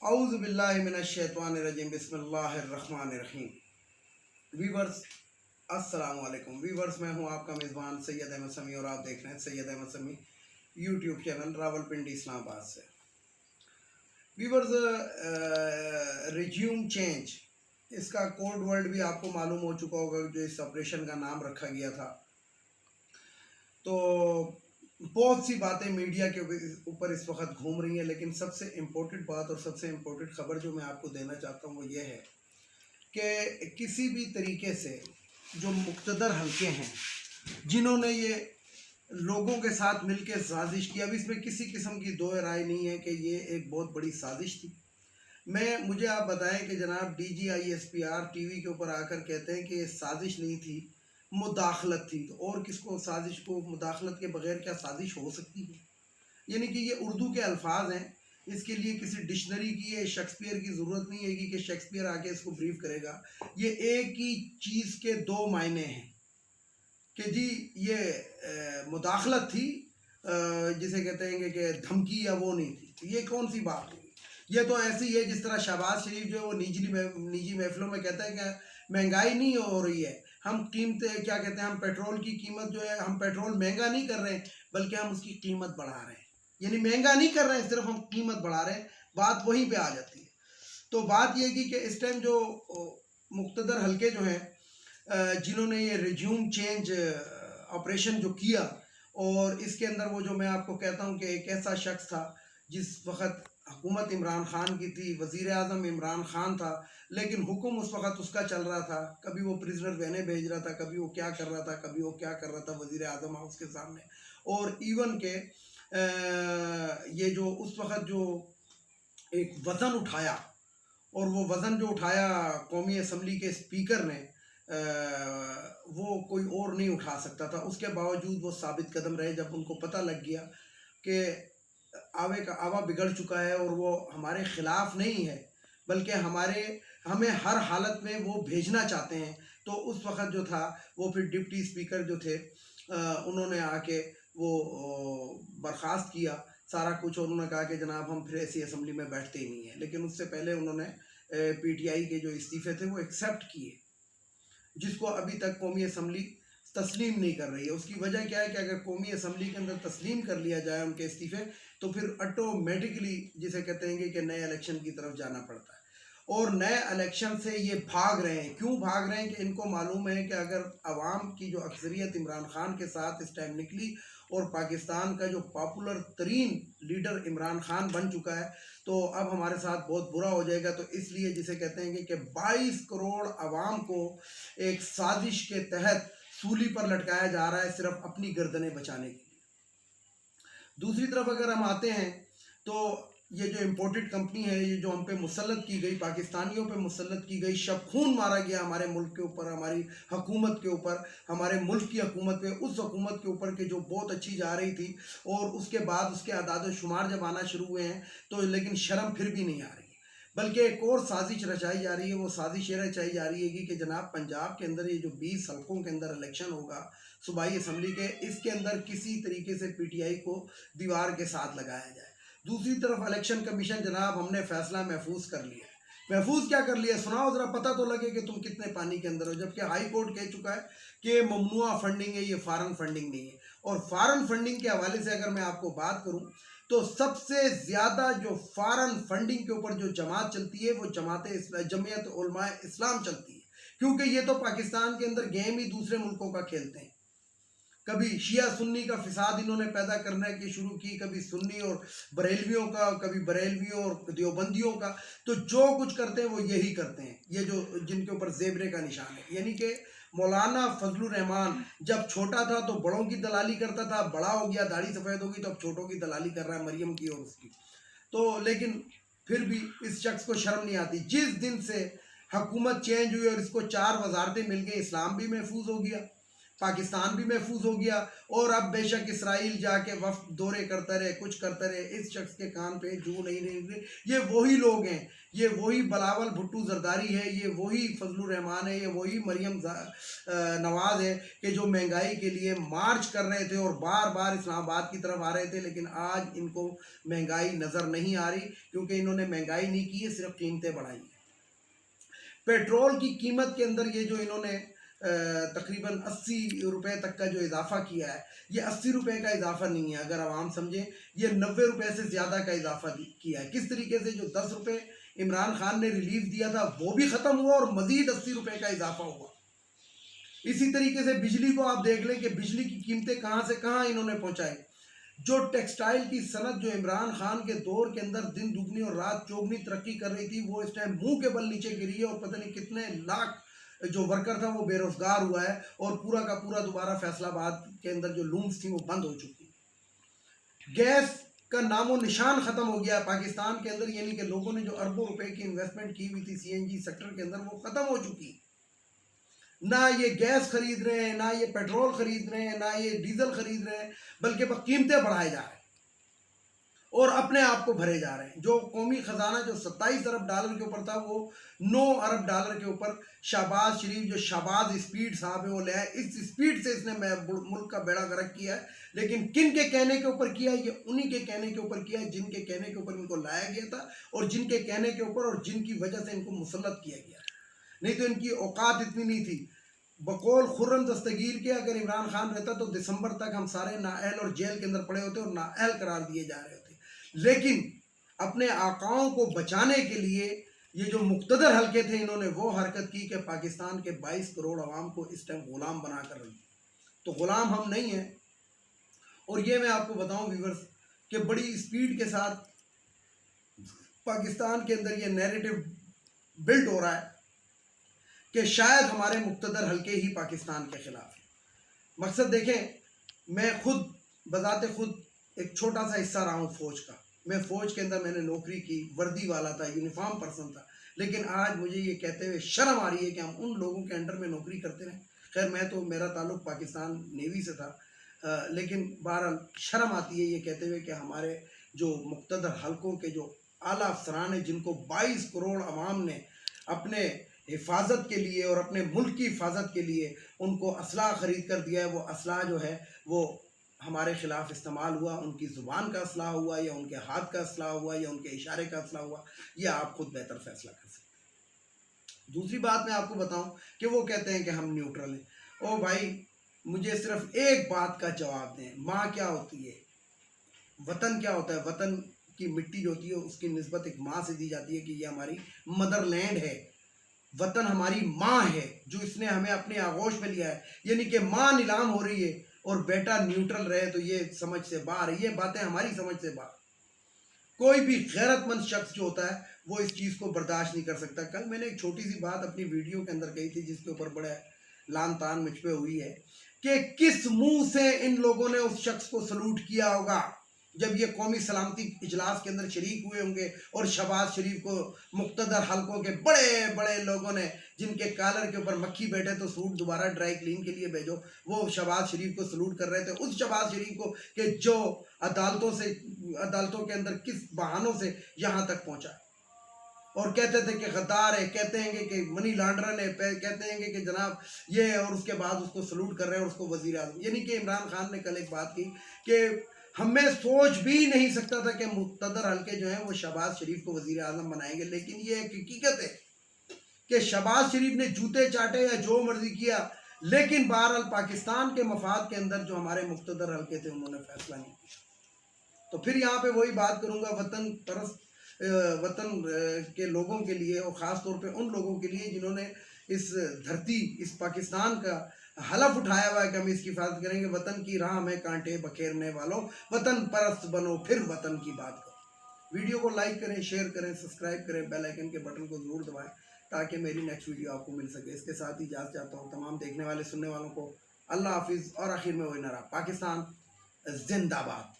اعوذ باللہ من الشیطان الرجیم بسم اللہ الرحمن الرحیم۔ ویورز السلام علیکم ویورز، میں ہوں آپ کا میزبان سید احمد سمیع اور آپ دیکھ رہے ہیں سید احمد سمیع یوٹیوب چینل راولپنڈی اسلام آباد سے۔ ویورز، ریجیوم چینج، اس کا کوڈ ورڈ بھی آپ کو معلوم ہو چکا ہوگا جو اس آپریشن کا نام رکھا گیا تھا۔ تو بہت سی باتیں میڈیا کے اوپر اس وقت گھوم رہی ہیں، لیکن سب سے امپورٹنٹ بات اور سب سے امپورٹنٹ خبر جو میں آپ کو دینا چاہتا ہوں وہ یہ ہے کہ کسی بھی طریقے سے جو مقتدر حلقے ہیں جنہوں نے یہ لوگوں کے ساتھ مل کے سازش کی، اب اس میں کسی قسم کی دو رائے نہیں ہے کہ یہ ایک بہت بڑی سازش تھی۔ مجھے آپ بتائیں کہ جناب D G I S P R T V کے اوپر آ کر کہتے ہیں کہ یہ سازش نہیں تھی، مداخلت تھی، تو اور کس کو سازش کو مداخلت کے بغیر کیا سازش ہو سکتی ہے؟ یعنی کہ یہ اردو کے الفاظ ہیں، اس کے لیے کسی ڈکشنری کی یا شیکسپیئر کی ضرورت نہیں ہے کہ شیکسپیئر آ کے اس کو بریف کرے گا۔ یہ ایک ہی چیز کے دو معنی ہیں کہ جی یہ مداخلت تھی، جسے کہتے ہیں کہ دھمکی یا وہ نہیں تھی۔ یہ کون سی بات ہوئی؟ یہ تو ایسی ہے جس طرح شہباز شریف جو ہے وہ نجی محفلوں میں کہتا ہے کہ مہنگائی نہیں ہو رہی ہے، ہم قیمتیں کیا کہتے ہیں، ہم پیٹرول کی قیمت جو ہے، ہم پیٹرول مہنگا نہیں کر رہے ہیں بلکہ ہم اس کی قیمت بڑھا رہے ہیں۔ یعنی مہنگا نہیں کر رہے ہیں، صرف ہم قیمت بڑھا رہے ہیں، بات وہیں پہ آ جاتی ہے۔ تو بات یہ کی کہ اس ٹائم جو مقتدر حلقے جو ہیں جنہوں نے یہ ریجیوم چینج آپریشن جو کیا، اور اس کے اندر وہ جو میں آپ کو کہتا ہوں کہ ایک ایسا شخص تھا جس وقت حکومت عمران خان کی تھی، وزیر اعظم عمران خان تھا، لیکن حکم اس وقت اس کا چل رہا تھا، کبھی وہ پریزنر وینے بھیج رہا تھا، کبھی وہ کیا کر رہا تھا، کبھی وہ کیا کر رہا تھا وزیر اعظم ہاؤس کے سامنے۔ اور ایون کہ یہ جو اس وقت جو ایک وزن اٹھایا، اور وہ وزن جو اٹھایا قومی اسمبلی کے اسپیکر نے، وہ کوئی اور نہیں اٹھا سکتا تھا۔ اس کے باوجود وہ ثابت قدم رہے جب ان کو پتہ لگ گیا کہ آوے کا آوا بگڑ چکا ہے اور وہ ہمارے خلاف نہیں ہے بلکہ ہمیں ہر حالت میں وہ بھیجنا چاہتے ہیں۔ تو اس وقت جو تھا وہ پھر ڈپٹی اسپیکر جو تھے انہوں نے آ کے وہ برخاست کیا سارا کچھ، اور انہوں نے کہا کہ جناب ہم پھر ایسی اسمبلی میں بیٹھتے ہی نہیں ہیں۔ لیکن اس سے پہلے انہوں نے پی ٹی آئی کے جو استعفے تھے وہ ایکسیپٹ کیے، جس کو ابھی تک قومی اسمبلی تسلیم نہیں کر رہی ہے۔ اس کی وجہ کیا ہے کہ اگر قومی اسمبلی کے اندر تسلیم کر لیا جائے ان کے استعفے تو پھر آٹومیٹکلی جسے کہتے ہیں کہ نئے الیکشن کی طرف جانا پڑتا ہے، اور نئے الیکشن سے یہ بھاگ رہے ہیں۔ کیوں بھاگ رہے ہیں؟ کہ ان کو معلوم ہے کہ اگر عوام کی جو اکثریت عمران خان کے ساتھ اس ٹائم نکلی اور پاکستان کا جو پاپولر ترین لیڈر عمران خان بن چکا ہے تو اب ہمارے ساتھ بہت برا ہو جائے گا۔ تو اس لیے جسے کہتے ہیں کہ 22 کروڑ عوام کو ایک سازش کے تحت سولی پر لٹکایا جا رہا ہے، صرف اپنی گردنیں بچانے کے لیے۔ دوسری طرف اگر ہم آتے ہیں تو یہ جو امپورٹڈ کمپنی ہے، یہ جو ہم پہ مسلط کی گئی، پاکستانیوں پہ مسلط کی گئی، شب خون مارا گیا ہمارے ملک کے اوپر، ہماری حکومت کے اوپر، ہمارے ملک کی حکومت پہ، اس حکومت کے اوپر کہ جو بہت اچھی جا رہی تھی، اور اس کے بعد اس کے اعداد و شمار جب آنا شروع ہوئے ہیں تو لیکن شرم پھر بھی نہیں آ رہی، بلکہ ایک اور سازش رچائی جا رہی ہے۔ وہ سازش یہ رچائی جا رہی ہے کہ جناب پنجاب کے اندر یہ جو 20 حلقوں کے اندر الیکشن ہوگا صوبائی اسمبلی کے، اس کے اندر کسی طریقے سے پی ٹی آئی کو دیوار کے ساتھ لگایا جائے۔ دوسری طرف الیکشن کمیشن جناب ہم نے فیصلہ محفوظ کر لیا ہے۔ محفوظ کیا کر لیا؟ سناؤ ذرا، پتہ تو لگے کہ تم کتنے پانی کے اندر ہو، جبکہ ہائی کورٹ کہہ چکا ہے کہ ممنوعہ فنڈنگ ہے، یہ فارن فنڈنگ نہیں ہے۔ اور فارن فنڈنگ کے حوالے سے اگر میں آپ کو بات کروں تو سب سے زیادہ جو فارن فنڈنگ کے اوپر جو جماعت چلتی ہے وہ جمعیت علماء اسلام چلتی ہے، کیونکہ یہ تو پاکستان کے اندر گیم ہی دوسرے ملکوں کا کھیلتے ہیں۔ کبھی شیعہ سنی کا فساد انہوں نے پیدا کرنے کی شروع کی، کبھی سنی اور بریلویوں کا، کبھی بریلویوں اور دیوبندیوں کا، تو جو کچھ کرتے ہیں وہ یہی کرتے ہیں، یہ جو جن کے اوپر زیبرے کا نشان ہے۔ یعنی کہ مولانا فضل الرحمان جب چھوٹا تھا تو بڑوں کی دلالی کرتا تھا، بڑا ہو گیا، داڑھی سفید ہوگی تو اب چھوٹوں کی دلالی کر رہا ہے، مریم کی اور اس کی۔ تو لیکن پھر بھی اس شخص کو شرم نہیں آتی۔ جس دن سے حکومت چینج ہوئی اور اس کو 4 وزارتیں مل گئی، اسلام بھی محفوظ ہو گیا، پاکستان بھی محفوظ ہو گیا، اور اب بے شک اسرائیل جا کے وفد دورے کرتا رہے، کچھ کرتا رہے، اس شخص کے کان پہ جو نہیں رہے. یہ وہی لوگ ہیں، یہ وہی بلاول بھٹو زرداری ہے، یہ وہی فضل الرحمان ہے، یہ وہی مریم نواز ہے کہ جو مہنگائی کے لیے مارچ کر رہے تھے اور بار بار اسلام آباد کی طرف آ رہے تھے، لیکن آج ان کو مہنگائی نظر نہیں آ رہی، کیونکہ انہوں نے مہنگائی نہیں کی ہے، صرف قیمتیں بڑھائی ہیں. پیٹرول کی قیمت کے اندر یہ جو انہوں نے تقریباً 80 روپے تک کا جو اضافہ کیا ہے، یہ 80 روپے کا اضافہ نہیں ہے، اگر عوام سمجھیں، یہ 90 روپے سے زیادہ کا اضافہ کیا ہے. کس طریقے سے جو 10 روپے عمران خان نے ریلیف دیا تھا وہ بھی ختم ہوا، اور مزید 80 روپے کا اضافہ ہوا. اسی طریقے سے بجلی کو آپ دیکھ لیں کہ بجلی کی قیمتیں کہاں سے کہاں انہوں نے پہنچائی. جو ٹیکسٹائل کی صنعت جو عمران خان کے دور کے اندر دن دگنی اور رات چوگنی ترقی کر رہی تھی، وہ اس ٹائم منہ کے بل نیچے گری ہے، اور پتہ نہیں کتنے لاکھ جو ورکر تھا وہ بے روزگار ہوا ہے، اور پورا کا پورا دوبارہ فیصل آباد کے اندر جو لومز تھیں وہ بند ہو چکی. گیس کا نام و نشان ختم ہو گیا پاکستان کے اندر، یعنی کہ لوگوں نے جو اربوں روپے کی انویسٹمنٹ کی ہوئی تھی سی این جی سیکٹر کے اندر، وہ ختم ہو چکی. نہ یہ گیس خرید رہے ہیں، نہ یہ پیٹرول خرید رہے ہیں، نہ یہ ڈیزل خرید رہے ہیں، بلکہ قیمتیں بڑھائے جا رہے ہیں اور اپنے آپ کو بھرے جا رہے ہیں. جو قومی خزانہ جو 27 ارب ڈالر کے اوپر تھا، وہ 9 ارب ڈالر کے اوپر شہباز شریف، جو شہباز اسپیڈ صاحب ہے، وہ لے آئے. اس اسپیڈ سے اس نے ملک کا بیڑا غرق کیا ہے. لیکن کن کے کہنے کے اوپر کیا ہے؟ یہ انہی کے کہنے کے اوپر کیا ہے جن کے کہنے کے اوپر ان کو لایا گیا تھا، اور جن کے کہنے کے اوپر اور جن کی وجہ سے ان کو مسلط کیا گیا. نہیں تو ان کی اوقات اتنی نہیں تھی. بقول خرم دستگیر کے اگر عمران خان رہتا تو دسمبر تک ہم سارے نااہل اور جیل کے اندر پڑے ہوتے اور نااہل قرار دیے جا رہے ہوتے. لیکن اپنے آقاؤں کو بچانے کے لیے یہ جو مقتدر حلقے تھے، انہوں نے وہ حرکت کی کہ پاکستان کے 22 کروڑ عوام کو اس ٹائم غلام بنا کر رکھ دیا. تو غلام ہم نہیں ہیں. اور یہ میں آپ کو بتاؤں ویورز کہ بڑی اسپیڈ کے ساتھ پاکستان کے اندر یہ نیریٹو بلڈ ہو رہا ہے کہ شاید ہمارے مقتدر حلقے ہی پاکستان کے خلاف ہیں. مقصد دیکھیں، میں خود بذات خود ایک چھوٹا سا حصہ رہا ہوں فوج کا. میں فوج کے اندر میں نے نوکری کی، وردی والا تھا، یونیفارم پرسن تھا. لیکن آج مجھے یہ کہتے ہوئے شرم آ رہی ہے کہ ہم ان لوگوں کے انڈر میں نوکری کرتے رہیں. خیر میں تو میرا تعلق پاکستان نیوی سے تھا، لیکن بہرحال شرم آتی ہے یہ کہتے ہوئے کہ ہمارے جو مقتدر حلقوں کے جو اعلیٰ افسران ہیں، جن کو 22 کروڑ عوام نے اپنے حفاظت کے لیے اور اپنے ملک کی حفاظت کے لیے ان کو اسلحہ خرید کر دیا ہے، وہ اسلحہ جو ہے وہ ہمارے خلاف استعمال ہوا. ان کی زبان کا اسلحہ ہوا، یا ان کے ہاتھ کا اسلحہ ہوا، یا ان کے اشارے کا اسلحہ ہوا، یہ آپ خود بہتر فیصلہ کر سکتے ہیں. دوسری بات میں آپ کو بتاؤں کہ وہ کہتے ہیں کہ ہم نیوٹرل ہیں. او بھائی، مجھے صرف ایک بات کا جواب دیں. ماں کیا ہوتی ہے؟ وطن کیا ہوتا ہے؟ وطن کی مٹی جو ہوتی ہے اس کی نسبت ایک ماں سے دی جاتی ہے کہ یہ ہماری مدر لینڈ ہے. وطن ہماری ماں ہے جو اس نے ہمیں اپنے آغوش میں لیا ہے. یعنی کہ ماں نیلام ہو رہی ہے اور بیٹا نیوٹرل رہے تو یہ سمجھ سے باہر ہے. یہ باتیں ہماری سمجھ سے باہر. کوئی بھی غیرت مند شخص جو ہوتا ہے وہ اس چیز کو برداشت نہیں کر سکتا. کل میں نے ایک چھوٹی سی بات اپنی ویڈیو کے اندر کہی تھی جس کے اوپر بڑے لان تان مجھ پہ ہوئی ہے کہ کس منہ سے ان لوگوں نے اس شخص کو سلوٹ کیا ہوگا جب یہ قومی سلامتی اجلاس کے اندر شریک ہوئے ہوں گے اور شہباز شریف کو مقتدر حلقوں کے بڑے بڑے لوگوں نے، جن کے کالر کے اوپر مکھی بیٹھے تو سوٹ دوبارہ ڈرائی کلین کے لیے بھیجو، وہ شہباز شریف کو سلوٹ کر رہے تھے. اس شہباز شریف کو کہ جو عدالتوں کے اندر کس بہانوں سے یہاں تک پہنچا، اور کہتے تھے کہ غدار ہے، کہتے ہیں کہ منی لانڈرر ہے، کہتے ہیں کہ جناب یہ، اور اس کے بعد اس کو سلوٹ کر رہے ہیں اور اس کو وزیر اعظم. یعنی کہ عمران خان نے کل ایک بات کی کہ ہمیں سوچ بھی نہیں سکتا تھا کہ مقتدر حلقے جو ہیں وہ شہباز شریف کو وزیر اعظم بنائیں گے. لیکن یہ ایک حقیقت ہے کہ شہباز شریف نے جوتے چاٹے یا جو مرضی کیا، لیکن بہرحال پاکستان کے مفاد کے اندر جو ہمارے مقتدر حلقے تھے انہوں نے فیصلہ نہیں کیا. تو پھر یہاں پہ وہی بات کروں گا وطن پرست وطن کے لوگوں کے لیے، اور خاص طور پہ ان لوگوں کے لیے جنہوں نے اس دھرتی، اس پاکستان کا حلف اٹھایا ہوا ہے کہ ہم اس کی حفاظت کریں گے. وطن کی راہ میں کانٹے بکھیرنے والوں، وطن پرست بنو پھر وطن کی بات کرو. ویڈیو کو لائک کریں، شیئر کریں، سبسکرائب کریں، بیل آئیکن کے بٹن کو ضرور دبائیں تاکہ میری نیکسٹ ویڈیو آپ کو مل سکے. اس کے ساتھ ہی اجازت چاہتا ہوں تمام دیکھنے والے سننے والوں کو. اللہ حافظ. اور آخر میں وہی نعرہ، پاکستان زندہ باد.